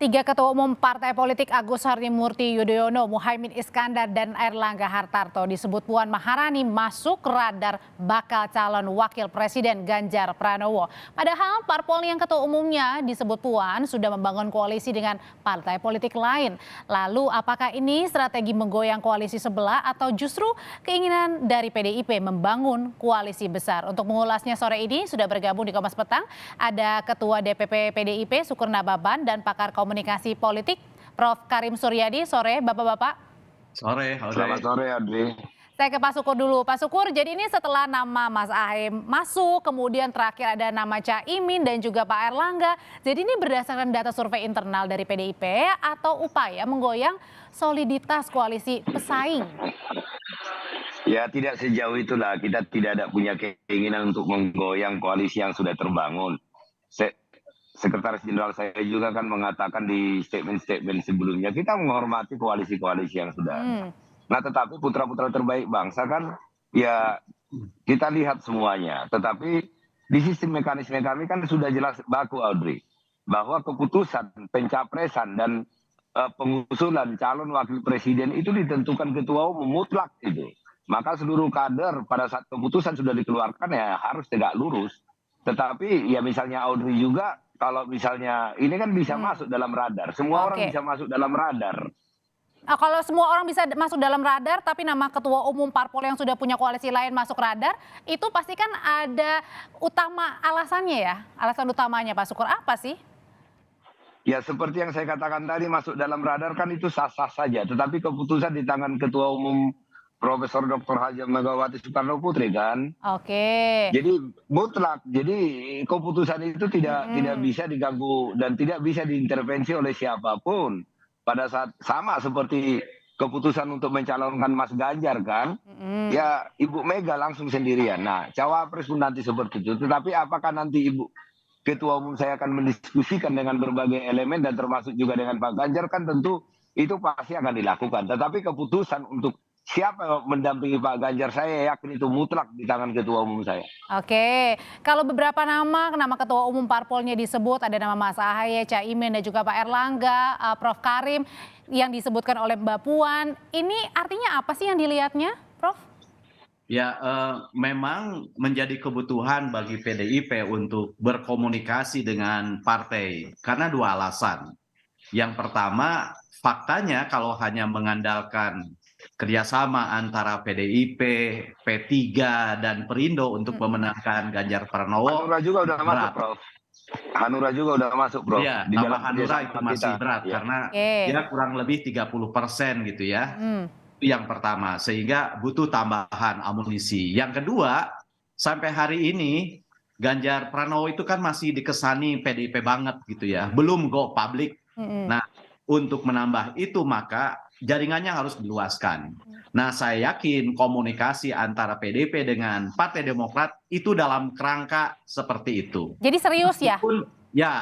Tiga ketua umum partai politik Agus Harimurti Yudhoyono, Muhaimin Iskandar, dan Airlangga Hartarto disebut Puan Maharani masuk radar bakal calon wakil presiden Ganjar Pranowo. Padahal parpol yang ketua umumnya disebut Puan sudah membangun koalisi dengan partai politik lain. Lalu apakah ini strategi menggoyang koalisi sebelah atau justru keinginan dari PDIP membangun koalisi besar? Untuk mengulasnya sore ini sudah bergabung di Kompas Petang ada Ketua DPP PDIP Syukur Nababan dan pakar komunikasi politik Prof. Karim Suryadi. Sore Bapak-Bapak. Sore. Selamat sore Adri. Saya ke Pak Syukur dulu. Pak Syukur, jadi ini setelah nama Mas Ahy masuk, kemudian terakhir ada nama Caimin dan juga Pak Airlangga. Jadi ini berdasarkan data survei internal dari PDIP atau upaya menggoyang soliditas koalisi pesaing? Ya tidak sejauh itulah, kita tidak ada punya keinginan untuk menggoyang koalisi yang sudah terbangun. Sekretaris Jenderal saya juga kan mengatakan di statement-statement sebelumnya, kita menghormati koalisi-koalisi yang sudah ada. Nah tetapi putra-putra terbaik bangsa kan ya kita lihat semuanya. Tetapi di sistem mekanisme kami kan sudah jelas baku Audrey, bahwa keputusan pencapresan dan pengusulan calon wakil presiden itu ditentukan ketua umum mutlak itu. Maka seluruh kader pada saat keputusan sudah dikeluarkan ya harus tegak lurus. Tetapi ya misalnya Audrey juga, kalau misalnya ini kan bisa masuk dalam radar. Semua orang bisa masuk dalam radar. Kalau semua orang bisa masuk dalam radar, tapi nama ketua umum parpol yang sudah punya koalisi lain masuk radar, itu pasti kan ada alasannya ya? Alasan utamanya Pak Syukur apa sih? Ya seperti yang saya katakan tadi, masuk dalam radar kan itu sah-sah saja. Tetapi keputusan di tangan ketua umum Profesor Dr. Haji Megawati Soekarno Putri kan. Oke. Jadi mutlak. Jadi keputusan itu tidak bisa diganggu dan tidak bisa diintervensi oleh siapapun. Pada saat sama seperti keputusan untuk mencalonkan Mas Ganjar kan. Ya Ibu Mega langsung sendirian. Nah cawapres pun nanti seperti itu. Tetapi apakah nanti Ibu Ketua Umum saya akan mendiskusikan dengan berbagai elemen dan termasuk juga dengan Pak Ganjar kan tentu itu pasti akan dilakukan. Tetapi keputusan untuk siapa mendampingi Pak Ganjar saya yakin itu mutlak di tangan ketua umum saya. Oke, kalau beberapa nama ketua umum parpolnya disebut, ada nama Mas Ahy, Caimin dan juga Pak Airlangga, Prof. Karim yang disebutkan oleh Mbak Puan. Ini artinya apa sih yang dilihatnya, Prof? Ya, memang menjadi kebutuhan bagi PDIP untuk berkomunikasi dengan partai karena dua alasan. Yang pertama, faktanya kalau hanya mengandalkan kerjasama antara PDIP, P3 dan Perindo untuk memenangkan Ganjar Pranowo. Hanura juga udah masuk, Prof. Hanura juga udah masuk, Prof. Ya, Di nama dalam Hanura itu masih berat karena dia kurang lebih 30% gitu ya. Itu yang pertama, sehingga butuh tambahan amunisi. Yang kedua, sampai hari ini Ganjar Pranowo itu kan masih dikesani PDIP banget gitu ya, belum go public. Nah, untuk menambah itu maka jaringannya harus diluaskan. Nah, saya yakin komunikasi antara PDIP dengan Partai Demokrat itu dalam kerangka seperti itu. Jadi serius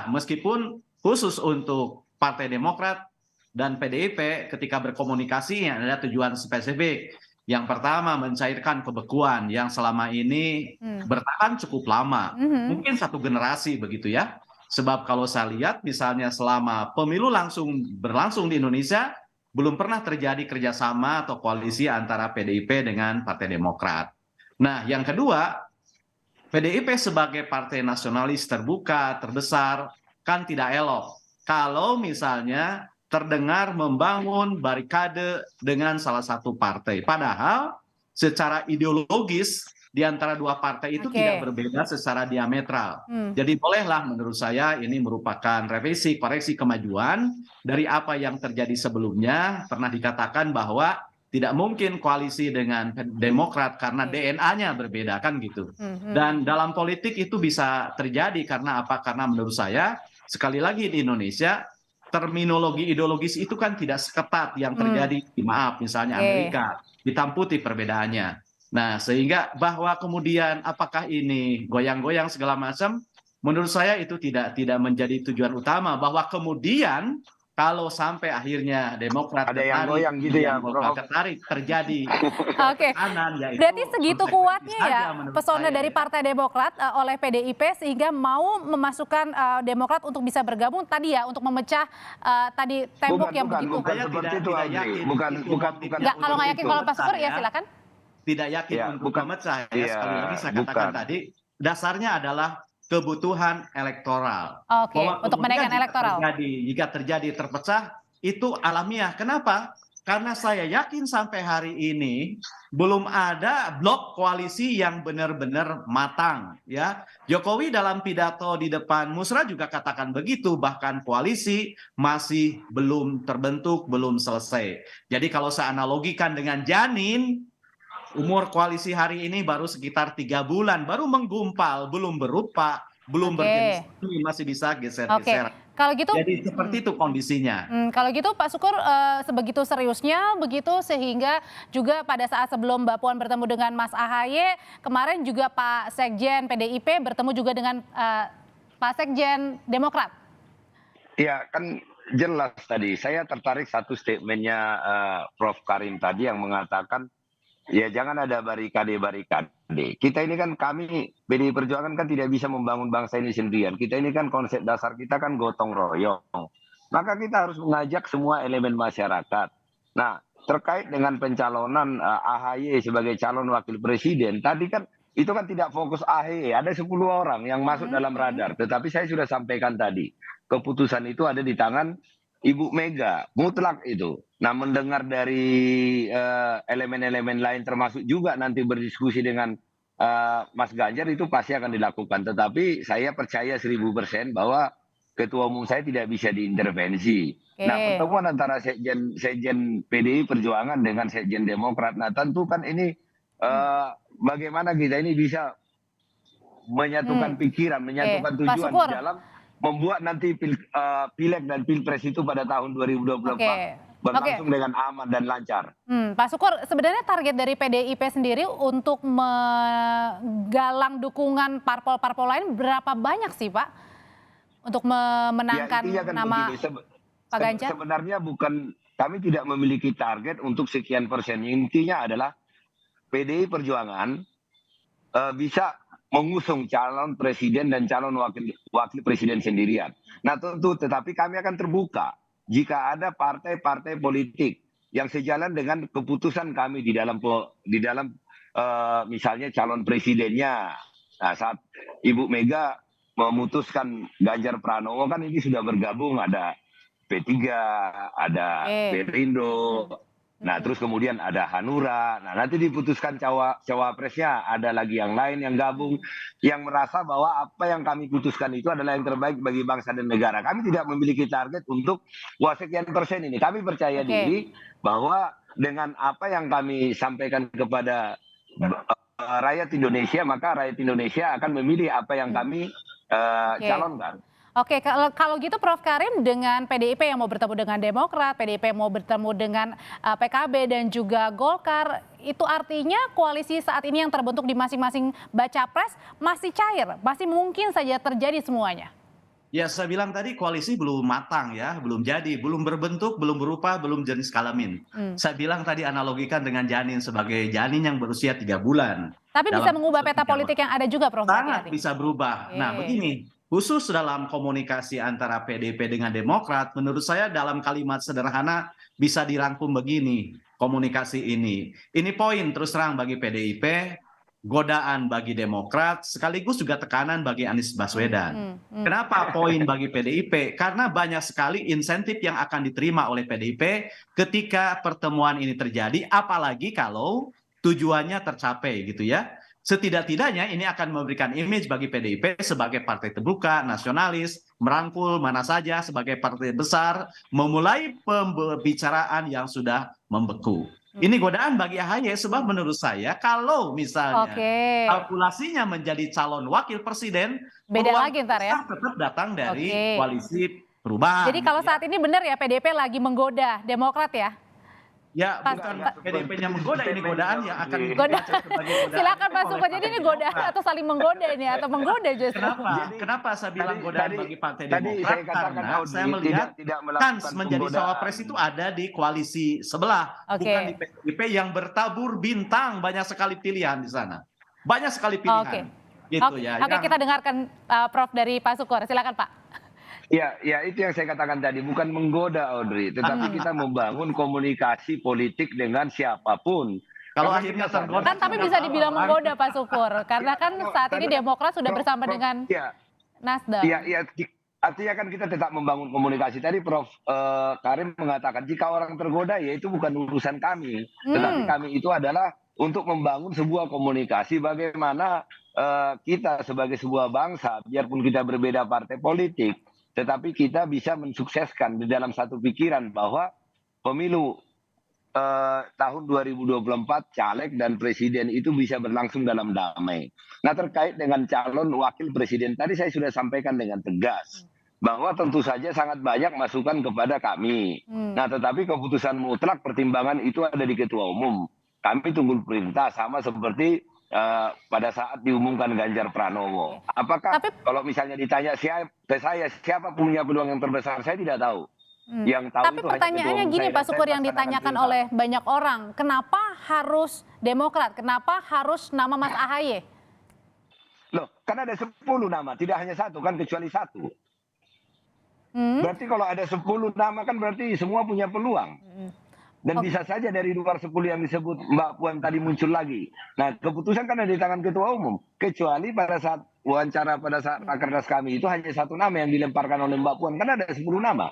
Meskipun khusus untuk Partai Demokrat dan PDIP ketika berkomunikasi ada tujuan spesifik. Yang pertama mencairkan kebekuan yang selama ini bertahan cukup lama. Mungkin satu generasi begitu ya. Sebab kalau saya lihat misalnya selama pemilu berlangsung di Indonesia, belum pernah terjadi kerjasama atau koalisi antara PDIP dengan Partai Demokrat. Nah, yang kedua, PDIP sebagai partai nasionalis terbuka, terbesar, kan tidak elok kalau misalnya terdengar membangun barikade dengan salah satu partai. Padahal secara ideologis di antara dua partai itu tidak berbeda secara diametral. Jadi bolehlah menurut saya ini merupakan revisi, koreksi kemajuan dari apa yang terjadi sebelumnya. Pernah dikatakan bahwa tidak mungkin koalisi dengan Demokrat karena DNA-nya berbeda kan gitu. Dan dalam politik itu bisa terjadi karena apa? Karena menurut saya sekali lagi di Indonesia terminologi ideologis itu kan tidak seketat yang terjadi di misalnya Amerika. Hitam putih perbedaannya. Nah, sehingga bahwa kemudian apakah ini goyang-goyang segala macam, menurut saya itu tidak menjadi tujuan utama. Bahwa kemudian kalau sampai akhirnya Demokrat Ada yang goyang gitu ya, Prof. tertarik terjadi Oke. tekanan, yaitu Berarti segitu konsekuensi kuatnya saja ya menurut pesona saya, dari ya. Partai Demokrat oleh PDIP sehingga mau memasukkan Demokrat untuk bisa bergabung tadi ya untuk memecah tadi tembok yang begitu. Bukan Saya seperti tidak itu, Andri. yakin Bukan itu bukan motifnya Nggak, kalau nggak yakin itu. kalau Pak Sukur ya ya. silakan. Tidak yakin Ya, untuk bukan. memecah ya. Iya, Sekali lagi saya katakan bukan. tadi, dasarnya adalah kebutuhan elektoral. Oke, Bahwa untuk kemudian menaikkan elektoral. jika terjadi terpecah, itu alamiah. Kenapa? Karena saya yakin sampai hari ini belum ada blok koalisi yang benar-benar matang, ya. Jokowi dalam pidato di depan Musra juga katakan begitu, bahkan koalisi masih belum terbentuk, belum selesai. Jadi kalau saya analogikan dengan janin, umur koalisi hari ini baru sekitar 3 bulan, baru menggumpal, belum berupa, belum Oke. berjenis, masih bisa Oke, geser-geser. kalau gitu Jadi seperti itu kondisinya. kalau gitu Pak Sukur sebegitu seriusnya begitu sehingga juga pada saat sebelum Mbak Puan bertemu dengan Mas AHY kemarin juga Pak Sekjen PDIP bertemu juga dengan Pak Sekjen Demokrat. Iya, kan jelas tadi. Saya tertarik satu statementnya Prof. Karim tadi yang mengatakan, ya jangan ada barikade-barikade. Kita ini kan kami, PDI Perjuangan kan tidak bisa membangun bangsa ini sendirian. Kita ini kan konsep dasar kita kan gotong royong. Maka kita harus mengajak semua elemen masyarakat. Nah, terkait dengan pencalonan AHY sebagai calon wakil presiden, tadi kan itu kan tidak fokus AHY, ada 10 orang yang masuk dalam radar. Tetapi saya sudah sampaikan tadi, keputusan itu ada di tangan Ibu Mega, mutlak itu. Nah, mendengar dari elemen-elemen lain termasuk juga nanti berdiskusi dengan Mas Ganjar itu pasti akan dilakukan. Tetapi saya percaya 1000% bahwa Ketua Umum saya tidak bisa diintervensi. Oke. Nah, pertemuan antara Sekjen PDI Perjuangan dengan Sekjen Demokrat, nah tentu kan ini bagaimana kita ini bisa menyatukan pikiran, menyatukan Pak tujuan Sukur. di dalam membuat nanti pileg dan pilpres itu pada tahun 2024 berlangsung dengan aman dan lancar. Pak Sukur, sebenarnya target dari PDIP sendiri untuk menggalang dukungan parpol-parpol lain berapa banyak sih Pak? Untuk memenangkan ya, kan nama begini, Pak Ganjar? Sebenarnya bukan, kami tidak memiliki target untuk sekian persen. Intinya adalah PDI Perjuangan bisa mengusung calon presiden dan calon wakil presiden sendirian. Nah tentu, tetapi kami akan terbuka jika ada partai-partai politik yang sejalan dengan keputusan kami di dalam misalnya calon presidennya. Nah, saat Ibu Mega memutuskan Ganjar Pranowo kan ini sudah bergabung, ada P3, ada Perindo. Nah, terus kemudian ada Hanura. Nah, nanti diputuskan cawapresnya, ada lagi yang lain yang gabung, yang merasa bahwa apa yang kami putuskan itu adalah yang terbaik bagi bangsa dan negara. Kami tidak memiliki target untuk sekian persen ini. Kami percaya diri bahwa dengan apa yang kami sampaikan kepada rakyat Indonesia, maka rakyat Indonesia akan memilih apa yang kami calonkan. Oke, kalau gitu Prof. Karim dengan PDIP yang mau bertemu dengan Demokrat, PDIP yang mau bertemu dengan PKB dan juga Golkar, itu artinya koalisi saat ini yang terbentuk di masing-masing baca pres masih cair, masih mungkin saja terjadi semuanya? Ya, saya bilang tadi koalisi belum matang ya, belum jadi, belum berbentuk, belum berupa, belum jenis kelamin. Saya bilang tadi analogikan dengan janin sebagai janin yang berusia 3 bulan. Tapi bisa mengubah peta politik yang ada juga, Prof. Sangat bisa berubah. Nah, begini. Khusus dalam komunikasi antara PDIP dengan Demokrat, menurut saya dalam kalimat sederhana bisa dirangkum begini, komunikasi ini. Ini poin terus terang bagi PDIP, godaan bagi Demokrat, sekaligus juga tekanan bagi Anies Baswedan. Kenapa poin bagi PDIP? Karena banyak sekali insentif yang akan diterima oleh PDIP ketika pertemuan ini terjadi, apalagi kalau tujuannya tercapai gitu ya. Setidak-tidaknya ini akan memberikan image bagi PDIP sebagai partai terbuka, nasionalis, merangkul mana saja sebagai partai besar, memulai pembicaraan yang sudah membeku. Ini godaan bagi AHY sebab menurut saya kalau misalnya kalkulasinya menjadi calon wakil presiden, beda lagi ntar ya. Tetap datang dari koalisi perubahan. Jadi kalau saat ini benar ya PDIP lagi menggoda Demokrat ya? Ya, Pas- bukan Pak- PDIP-nya menggoda, ini godaan yang akan Goda. dibaca sebagai godaan Silakan Pak oleh Sukur. Jadi ini Partai godaan Demokrat. atau saling menggoda ini atau menggoda justru? Kenapa? Jadi, Kenapa saya bilang godaan bagi Partai tadi Demokrat? saya katakan Karena Audrey saya melihat tidak kans melakukan menjadi penggodaan. cawapres itu ada di koalisi sebelah, Oke. bukan di PDIP yang bertabur bintang, banyak sekali pilihan di sana. Banyak sekali pilihan. Oke. Gitu Oke, ya. oke, kita dengarkan Prof dari Pak Sukur. Silakan Pak. Ya, itu yang saya katakan tadi, bukan menggoda Audrey, tetapi kita membangun komunikasi politik dengan siapapun. Kalau Karena akhirnya kita sadar- tergoda, Kan tapi bisa dibilang menggoda Pak Sukur. Karena kan saat ini Demokrat sudah bersama dengan Nasdem. Iya, artinya kan kita tetap membangun komunikasi. Tadi Prof Karim mengatakan jika orang tergoda ya itu bukan urusan kami, tetapi kami itu adalah untuk membangun sebuah komunikasi bagaimana kita sebagai sebuah bangsa, biarpun kita berbeda partai politik, tetapi kita bisa mensukseskan di dalam satu pikiran bahwa pemilu tahun 2024 caleg dan presiden itu bisa berlangsung dalam damai. Nah, terkait dengan calon wakil presiden tadi saya sudah sampaikan dengan tegas bahwa tentu saja sangat banyak masukan kepada kami. Nah, tetapi keputusan mutlak pertimbangan itu ada di ketua umum. Kami tunggu perintah sama seperti pada saat diumumkan Ganjar Pranowo. Apakah kalau misalnya ditanya siapa punya peluang yang terbesar, saya tidak tahu. Yang tahu Tapi itu hanya pertanyaannya ketua umum gini saya, Pak dan Sukur saya yang melaksanakan ditanyakan perintah. oleh banyak orang, kenapa harus Demokrat? Kenapa harus nama Mas AHY? Loh, kan ada 10 nama, tidak hanya satu kan, kecuali satu. Berarti kalau ada 10 nama kan berarti semua punya peluang. Dan bisa saja dari luar 10 yang disebut Mbak Puan tadi muncul lagi. Nah, keputusan kan ada di tangan ketua umum. Kecuali pada saat wawancara pada saat rakernas kami itu hanya satu nama yang dilemparkan oleh Mbak Puan. Kan ada 10 nama.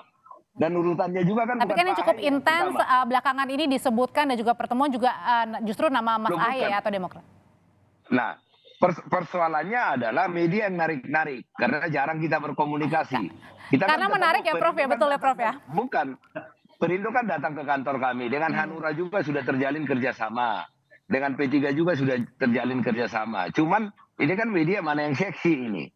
Dan urutannya juga kan Tapi bukan kan yang Pak cukup AHY yang intens pertama. belakangan ini disebutkan dan juga pertemuan juga justru nama Mas Loh, AHY bukan. atau Demokrat. Nah, persoalannya adalah media yang narik-narik. Karena jarang kita berkomunikasi. Kita Karena kan menarik ya Prof ya, betul ya Prof ya. Bukan. Perindo kan datang ke kantor kami. Dengan Hanura juga sudah terjalin kerjasama. Dengan P3 juga sudah terjalin kerjasama. Cuman ini kan media mana yang seksi ini.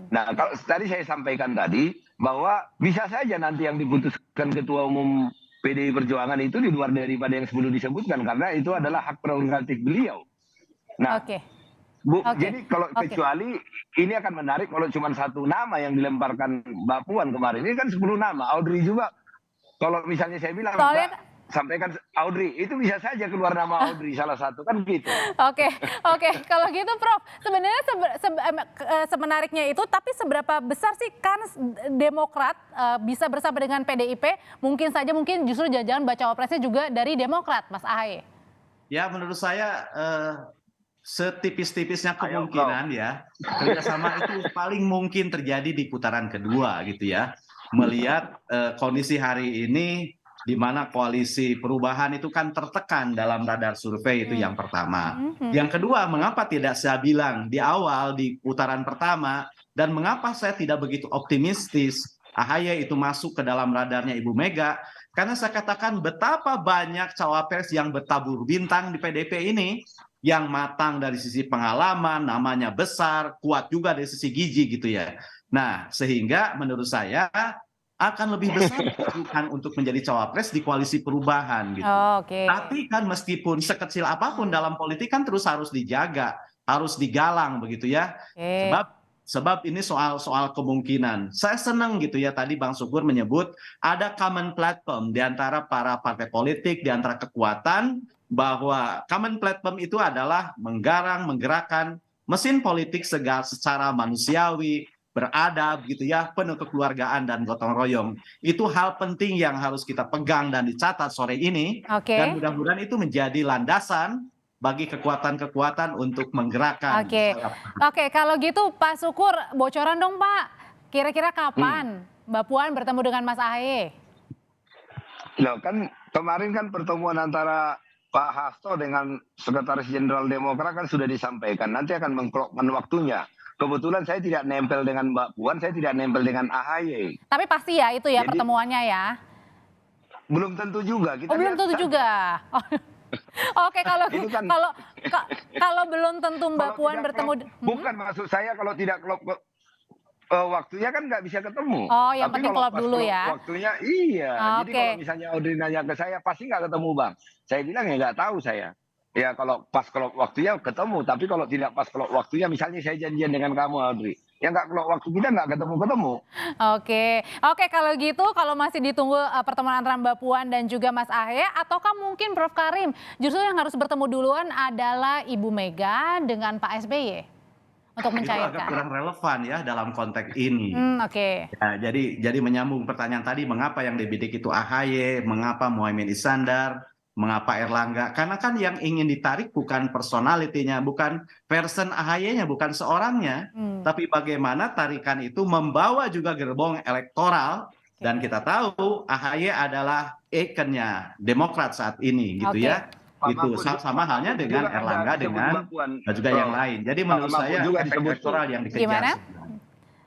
Nah, kalau tadi saya sampaikan tadi bahwa bisa saja nanti yang diputuskan Ketua Umum PDI Perjuangan itu di luar daripada yang sebelum disebutkan. Karena itu adalah hak prerogatif beliau. Nah, jadi kalau kecuali ini akan menarik kalau cuma satu nama yang dilemparkan Mbak Puan kemarin. Ini kan 10 nama. Audrey juga. Kalau misalnya saya bilang, sampaikan Audrey, itu bisa saja keluar nama Audrey salah satu kan gitu. Oke. Kalau gitu Prof, sebenarnya semenariknya itu, tapi seberapa besar sih kans Demokrat bisa bersama dengan PDIP? Mungkin justru jangan baca wapresnya juga dari Demokrat, Mas AHY. Ya, menurut saya setipis-tipisnya kemungkinan ya kerjasama itu paling mungkin terjadi di putaran kedua gitu ya. Melihat kondisi hari ini di mana koalisi perubahan itu kan tertekan dalam radar survei itu yang pertama. Yang kedua, mengapa tidak saya bilang di awal di putaran pertama dan mengapa saya tidak begitu optimistis AHY itu masuk ke dalam radarnya Ibu Mega? Karena saya katakan betapa banyak cawapres yang bertabur bintang di PDIP ini yang matang dari sisi pengalaman, namanya besar, kuat juga dari sisi gizi gitu ya. Nah, sehingga menurut saya akan lebih besar bukan untuk menjadi cawapres di koalisi perubahan gitu. Tapi kan meskipun sekecil apapun dalam politik kan terus harus dijaga, harus digalang begitu ya. Sebab ini soal kemungkinan. Saya senang gitu ya tadi Bang Sukur menyebut ada common platform di antara para partai politik, di antara kekuatan bahwa common platform itu adalah menggerakkan mesin politik secara manusiawi, beradab gitu ya, penuh kekeluargaan dan gotong royong. Itu hal penting yang harus kita pegang dan dicatat sore ini. Dan mudah-mudahan itu menjadi landasan bagi kekuatan-kekuatan untuk menggerakkan. Oke, kalau gitu Pak Sukur, bocoran dong Pak. Kira-kira kapan Mbak Puan bertemu dengan Mas AHY? Loh, kan kemarin kan pertemuan antara Pak Hasto dengan Sekretaris Jenderal Demokrat kan sudah disampaikan. Nanti akan mengklokkan waktunya. Kebetulan saya tidak nempel dengan Mbak Puan, saya tidak nempel dengan AHY. Tapi pasti ya itu ya. Jadi, pertemuannya ya? Belum tentu juga. Belum tentu juga. Oke, kalau belum tentu Mbak Puan bertemu. Bukan maksud saya kalau tidak klop. waktunya kan nggak bisa ketemu. Oh, yang Tapi penting kalau klop pas dulu klop ya. waktunya iya. Jadi Oke. kalau misalnya Audrey nanya ke saya, pasti nggak ketemu Bang. Saya bilang ya nggak tahu saya. Ya kalau pas klop waktunya ketemu, tapi kalau tidak pas klop waktunya, misalnya saya janjian dengan kamu Audrey, ya nggak klop waktu kita nggak ketemu-ketemu. Oke, oke kalau gitu kalau masih ditunggu pertemuan antara Mbak Puan dan juga Mas Ahaye, ataukah mungkin Prof Karim justru yang harus bertemu duluan adalah Ibu Mega dengan Pak SBY untuk Itu agak mencairkan? kurang relevan ya dalam konteks ini. Oke. Ya, jadi menyambung pertanyaan tadi, mengapa yang dibidik itu AHY, mengapa Muhaimin Iskandar, mengapa Erlangga? Karena kan yang ingin ditarik bukan personalitinya, bukan person AHY-nya, bukan seorangnya, tapi bagaimana tarikan itu membawa juga gerbong elektoral. Dan kita tahu AHY adalah ikonnya Demokrat saat ini, gitu Oke. ya. Itu sama halnya dengan Erlangga dengan juga yang lain. Jadi menurut saya juga efek disebut elektoral yang dikejar. Gimana? sebenarnya.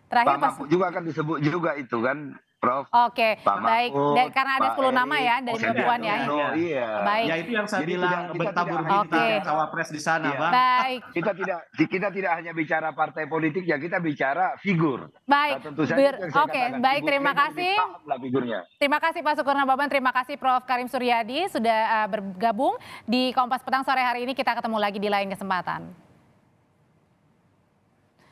Terakhir Pak Mahfud juga kan disebut juga itu kan, Prof. Oke, Pak baik. Mahfud, Dan karena ada Pak 10 nama ya Erik, dari Pak Mbak Puan ya. Iya. Baik. Ya itu yang saya Jadi bilang kita bertabur tidak- bintang Oke. cawapres di sana, Iya. Bang. Baik. Kita tidak hanya bicara partai politik ya, kita bicara figur. Baik. Nah, tentu saja itu yang saya Oke, katakan. baik, Ibu terima Mega lebih kasih. paham lah figurnya. Terima kasih Pak Sukurna Baban, terima kasih Prof Karim Suryadi sudah bergabung di Kompas Petang sore hari ini. Kita ketemu lagi di lain kesempatan.